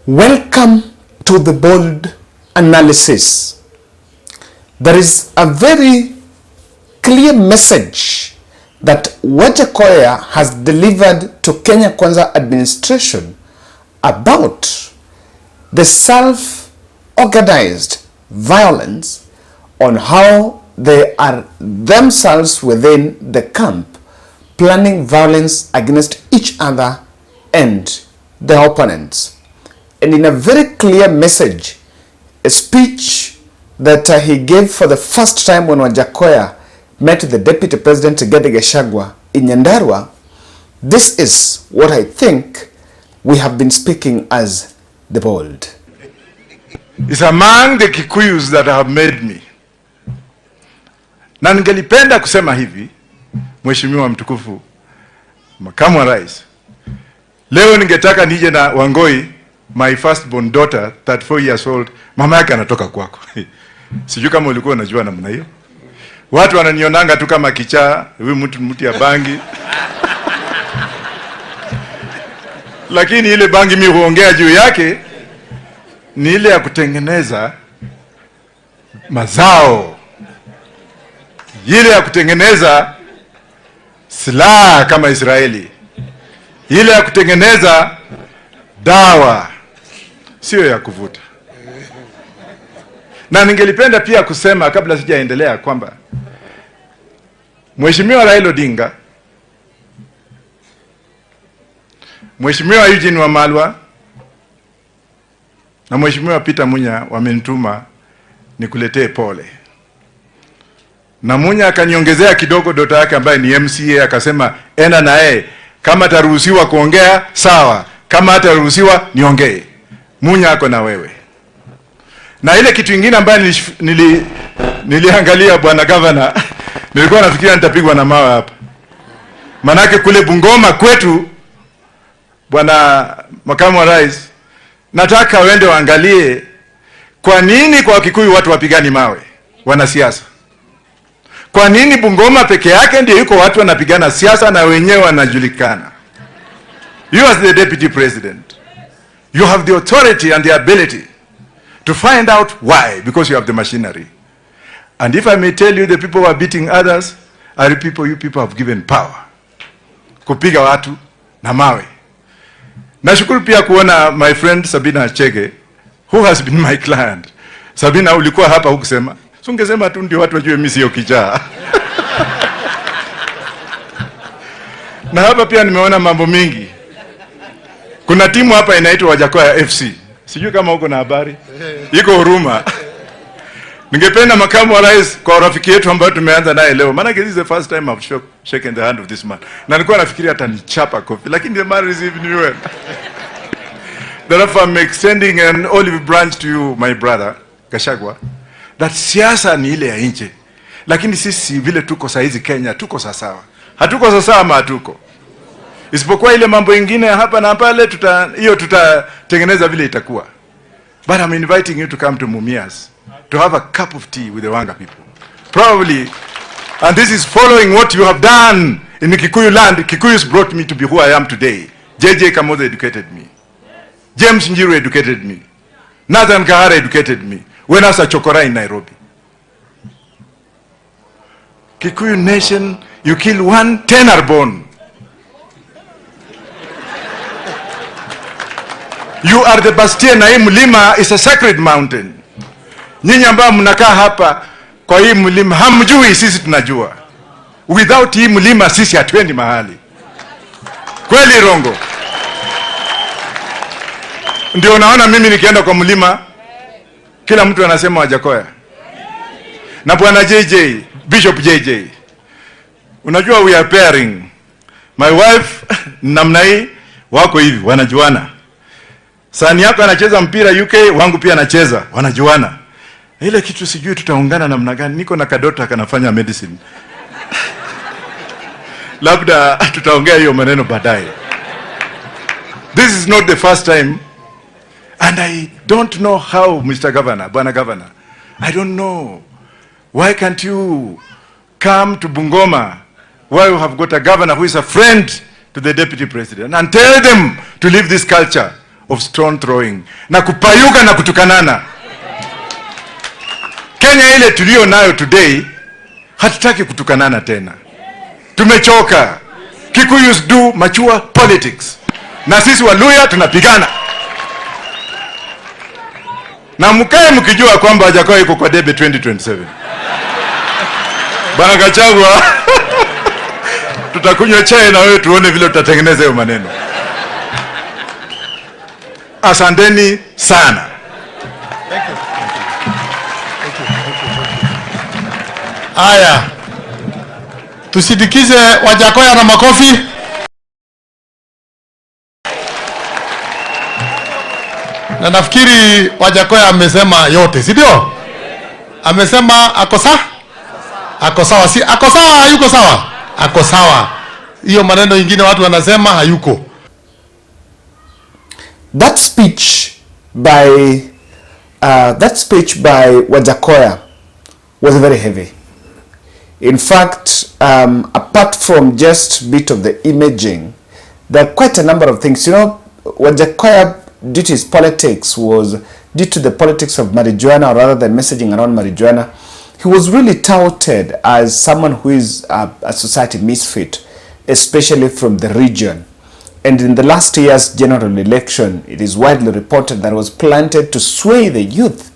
Welcome to the bold analysis. There is a very clear message that Wajackoya has delivered to Kenya Kwanza administration about the self-organized violence, on how they are themselves within the camp planning violence against each other and the opponents. And in a very clear message, a speech that he gave for the first time when Wajackoya met the Deputy President Wajackoya in Nyandarua, this is what I think we have been speaking as the bold. It's among the Kikuyus that have made me. Na ningelipenda kusema hivi, Mheshimiwa mtukufu Makamu wa Rais, leo ningetaka nije na Wangoi, my firstborn daughter, 34 years old, mama yake anatoka kwako. Sijui kama ulikuwa unajua namna hiyo. Watu wananionanga tu kama kichaa, huyu mtu ya bangi. Lakini ile bangi mimi huongea juu yake ni ile ya kutengeneza mazao, ile ya kutengeneza silaha kama Israeli, ile ya kutengeneza dawa, sio ya kuvuta. Na ningelipenda pia kusema kabla sijaendelea kwamba Mheshimiwa Raila Odinga, Mheshimiwa Eugene Wamalwa na Mheshimiwa Peter Munya wamenituma nikuletee pole. Na Munya akaniongezea kidogo dota yake ambaye ni MCA, akasema enda naye, kama taruhusiwa kuongea sawa, kama hataruhusiwa niongee. Munya ako na wewe. Na ile kitu kingine ambaye niliangalia bwana governor, nilikuwa nafikiria nitapigwa na mawe hapa. Manake kule Bungoma kwetu, bwana Makamu wa Rais, nataka wende waangalie kwa nini kwa Kikuyu watu wapigani mawe, wanasiasa. Kwa nini Bungoma peke yake ndio yuko watu wanapigana siasa na wenyewe wanajulikana? You as the Deputy President, you have the authority and the ability to find out why, because you have the machinery. And if I may tell you, the people who are beating others are the people you people have given power. Kupiga watu na mawe. Nashukuru pia kuona my friend Sabina Chege, who has been my client. Sabina, ulikuwa hapa hukusema. So ungesema tu ndio watu wajue mimi sio kichaa. Na hapa pia nimeona mambo mingi. Kuna timu hapa inaitwa Wajackoya FC. Sijui kama uko na habari. Iko Huruma. Ningependa Makamu wa Rais kwa rafiki yetu ambaye tumeanza naye leo. Maana this is the first time I've shaken the hand of this man. Na nilikuwa nafikiria atanichapa kofi, lakini the man received me well. Therefore I'm extending an olive branch to you, my brother Gachagua, that siasa ni ile ya nje. Lakini sisi vile tuko saa hizi Kenya tuko sawa. Hatuko sawa ama hatuko. Isipokuwa ile mambo mengine hapa na pale tutatengeneza vile itakuwa. But I'm inviting you to come to Mumias to have a cup of tea with the Wanga people. Probably, and this is following what you have done in the Kikuyu land. Kikuyus brought me to be who I am today. JJ Kamodo educated me. James Njiru educated me. Nathan Kahara educated me. When I was a chokora in Nairobi. Kikuyu nation, you kill one, 10 are born. You are the bastion, na hii mlima is a sacred mountain. Nyinyi ambao mnakaa hapa kwa hii mlima hamjui, sisi tunajua. Without hii mlima sisi hatuendi mahali. Kweli rongo? Ndio unaona mimi nikienda kwa mlima kila mtu anasema Wajackoya. Na bwana JJ, Bishop JJ. Unajua we are pairing. My wife namna hii wako hivi wanajuana. Sani yako anacheza mpira UK, wangu pia anacheza, wanajuana. Ile kitu sijui tutaungana namna gani. Niko na kadota kanafanya medicine. Labda tutaongea hiyo maneno baadaye. This is not the first time, and I don't know how, Mr. Governor, Bwana Governor. I don't know. Why can't you come to Bungoma, where you have got a governor who is a friend to the Deputy President, and tell them to leave this culture of stone throwing na kupayuka na kutukanana. Kenya ile tulio nayo today, hatutaki kutukanana tena. Tumechoka. Kikuyus do mature politics. Na sisi Waluya tunapigana. Na mkae mkijua kwamba Wajackoya iko kwa debe 2027. Bana Gachagua, tutakunywa chai na wewe tuone vile tutatengeneza hiyo maneno. Asanteni sana. Thank you. Aya, tusidikize Wajackoya na makofi. Na nafikiri Wajackoya amesema yote, si ndio? Amesema ako sawa? Ako sawa, si ako sawa, hayuko sawa? Ako sawa. Hiyo maneno ingine watu wanasema hayuko. That speech by Wajackoya was very heavy. In fact, apart from just bit of the imaging, there are quite a number of things. You know, Wajackoya, due to his politics, was due to the politics of marijuana, or rather the messaging around marijuana, he was really touted as someone who is a society misfit, especially from the region. And in the last year's general election, it is widely reported that it was planted to sway the youth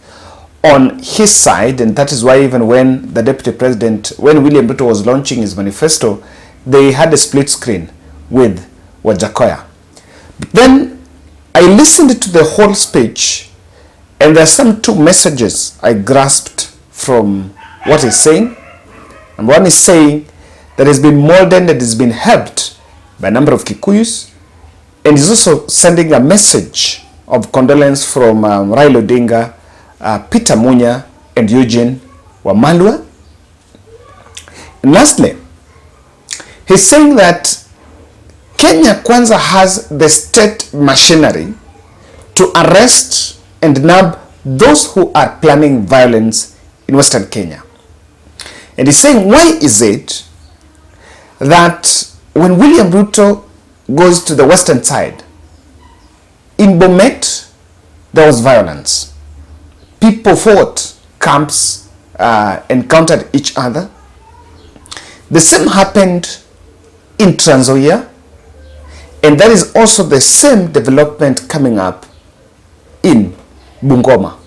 on his side, and that is why even when the deputy president, when William Ruto was launching his manifesto, they had a split screen with Wajackoya. But then I listened to the whole speech, and there are some two messages I grasped from what he's saying. And one is saying that he's been molded and has been helped by a number of Kikuyus, and he's also sending a message of condolence from Raila Odinga, Peter Munya, and Eugene Wamalwa. And lastly, he's saying that Kenya Kwanza has the state machinery to arrest and nab those who are planning violence in Western Kenya. And he's saying, why is it that when William Ruto goes to the western side, in Bomet, there was violence. People fought, camps encountered each other. The same happened in Trans Nzoia, and there is also the same development coming up in Bungoma.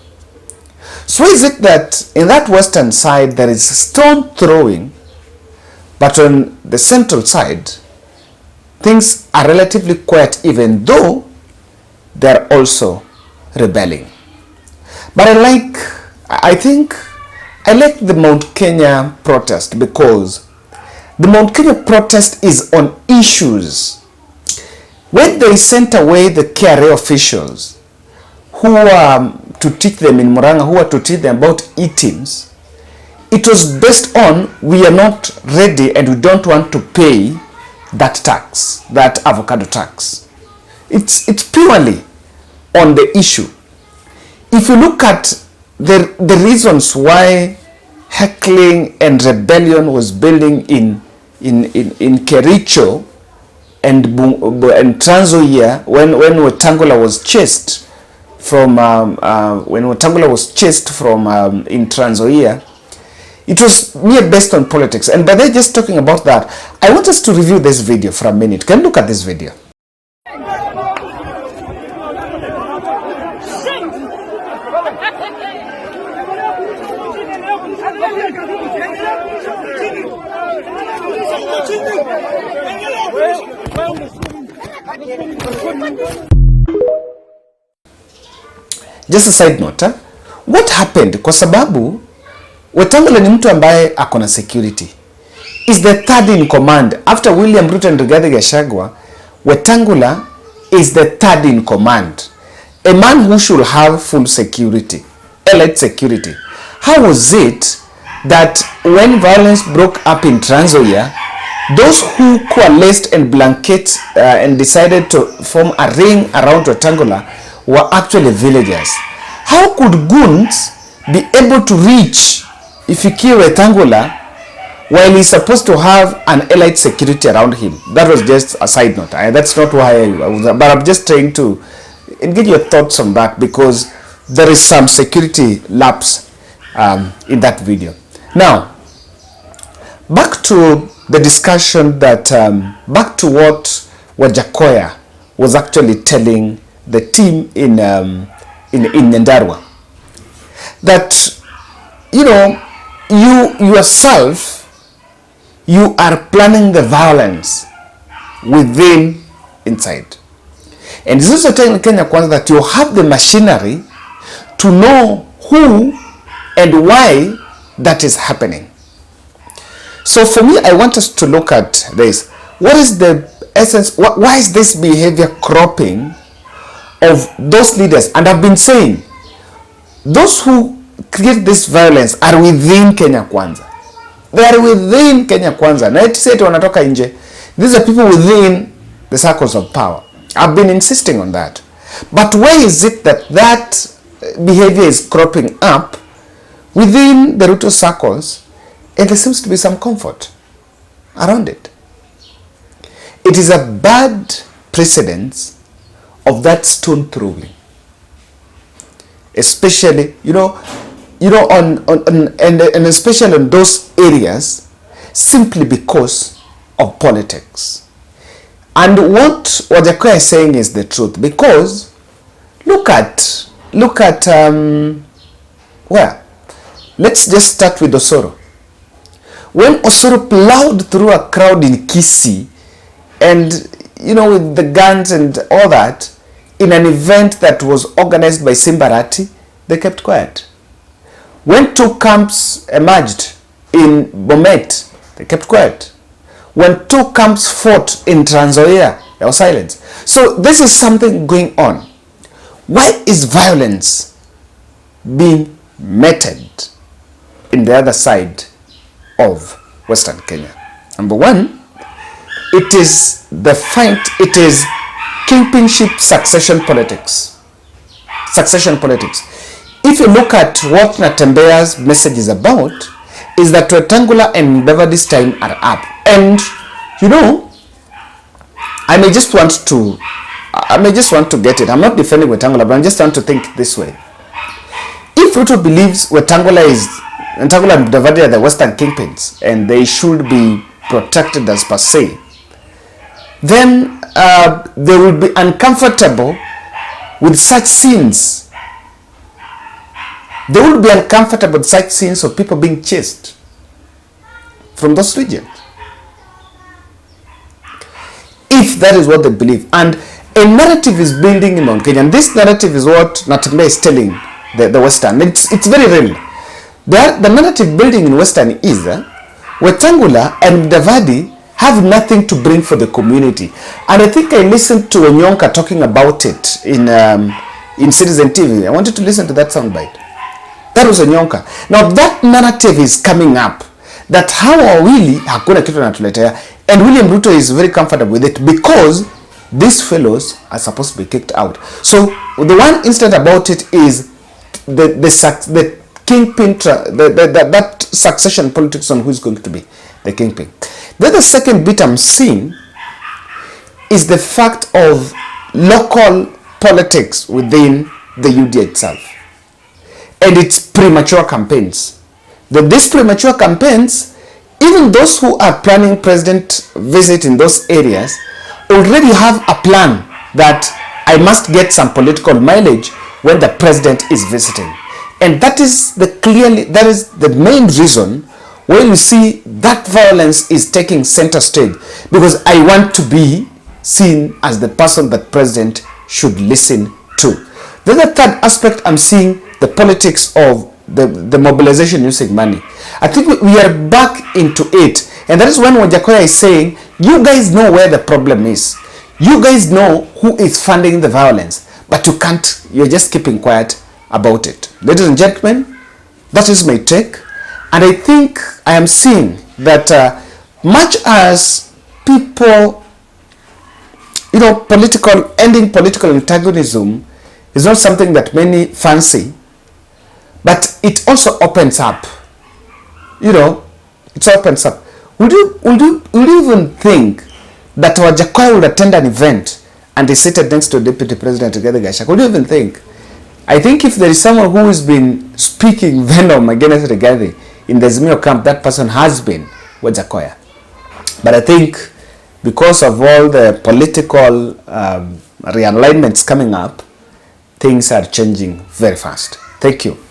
So is it that in that western side there is stone throwing, but on the central side things are relatively quiet, even though they are also rebelling? But I think I like the Mount Kenya protest, because the Mount Kenya protest is on issues. When they sent away the KRA officials who to teach them in Murang'a, who are to teach them about e-teams, it was based on, we are not ready and we don't want to pay that tax, that avocado tax. It's purely on the issue. If you look at the reasons why heckling and rebellion was building in Kericho and Trans Nzoia, when Wetangula was chased from in Trans Nzoia, it was mere based on politics. And by the way, just talking about that, I want us to review this video for a minute. Can you look at this video? Just a side note, what happened? Kwa sababu Wetangula ni mtu ambaye akona security. Is the third in command after William Ruto and Rigathi Gachagua. Wetangula is the third in command, a man who should have full security, elite security. How was it that when violence broke up in Trans Nzoia, those who coalesced and blanket and decided to form a ring around Wetangula were actually villagers? How could goons be able to reach Ifikie Wetangula while he's supposed to have an elite security around him? That was just a side note. That's not why I was, but I'm just trying to engage your thoughts on that, because there is some security lapse in that video. Now, back to the discussion that, back to what Wajackoya was actually telling the team in Nyandarua, that, you know, you yourself, you are planning the violence within, inside. And this is also telling Kenya Kwanza that you have the machinery to know who and why that is happening. So for me, I want us to look at this. What is the essence? Why is this behavior cropping of those leaders? And I've been saying, those who create this violence are within Kenya Kwanza. They are within Kenya Kwanza. Na eti say wanatoka nje. These are people within the circles of power. I've been insisting on that. But why is it that that behavior is cropping up within the Ruto circles, and there seems to be some comfort around it? It is a bad precedence of that stone throwing, especially, and especially in those areas, simply because of politics. And what Wajackoya is saying is the truth, because look at let's just start with Osoro. When Osoro plowed through a crowd in Kisii, and with the guns and all that, in an event that was organized by Simbarati, they kept quiet. When two camps emerged in Bomet, they kept quiet. When two camps fought in Trans Nzoia, there was silence. So this is something going on. Why is violence being meted in the other side of Western Kenya? Number one, it is kingpinship succession politics. Succession politics. If you look at what Natembea's message is about, is that Wetangula and Mudavadi's time are up. And I may just want to get it. I'm not defending Wetangula, but I'm just trying to think this way. If Ruto believes Wetangula and Mudavadi are the Western kingpins and they should be protected as per se, then they will be uncomfortable with such scenes. They will be uncomfortable with such scenes of people being chased from those regions, if that is what they believe. And a narrative is building in Mount Kenya, and this narrative is what Natembeya is telling the Western. It's very real. The narrative building in Western is Wetangula and Mudavadi have nothing to bring for the community. And I think I listened to Onyonka talking about it in Citizen TV. I wanted to listen to that soundbite. That was Onyonka. Now that narrative is coming up, that how really hakuna kitu natuletea, and William Ruto is very comfortable with it because these fellows are supposed to be kicked out. So the one instance about it is the kingpin, that succession politics on who is going to be the kingpin. Then the second bit I'm seeing is the fact of local politics within the UDA itself and its premature campaigns. These premature campaigns, even those who are planning president visit in those areas already have a plan that I must get some political mileage when the president is visiting. And that is the main reason why you see that violence is taking center stage, because I want to be seen as the person that president should listen to. Then the third aspect, I'm seeing the politics of the mobilization using money. I think we are back into it, and that is when Wajackoya is saying, you guys know where the problem is. You guys know who is funding the violence, but you're just keeping quiet about it. Ladies and gentlemen, that is my take, and I think I am seeing that much as people, ending political antagonism is not something that many fancy, but it also opens up. It opens up. Would you even think that Wajackoya would attend an event and is seated next to Deputy President Rigathi Gachagua. What do you even think? I think if there is someone who has been speaking venom against Rigathi in the Azimio camp, that person has been Wajackoya. But I think because of all the political realignments coming up, things are changing very fast. Thank you.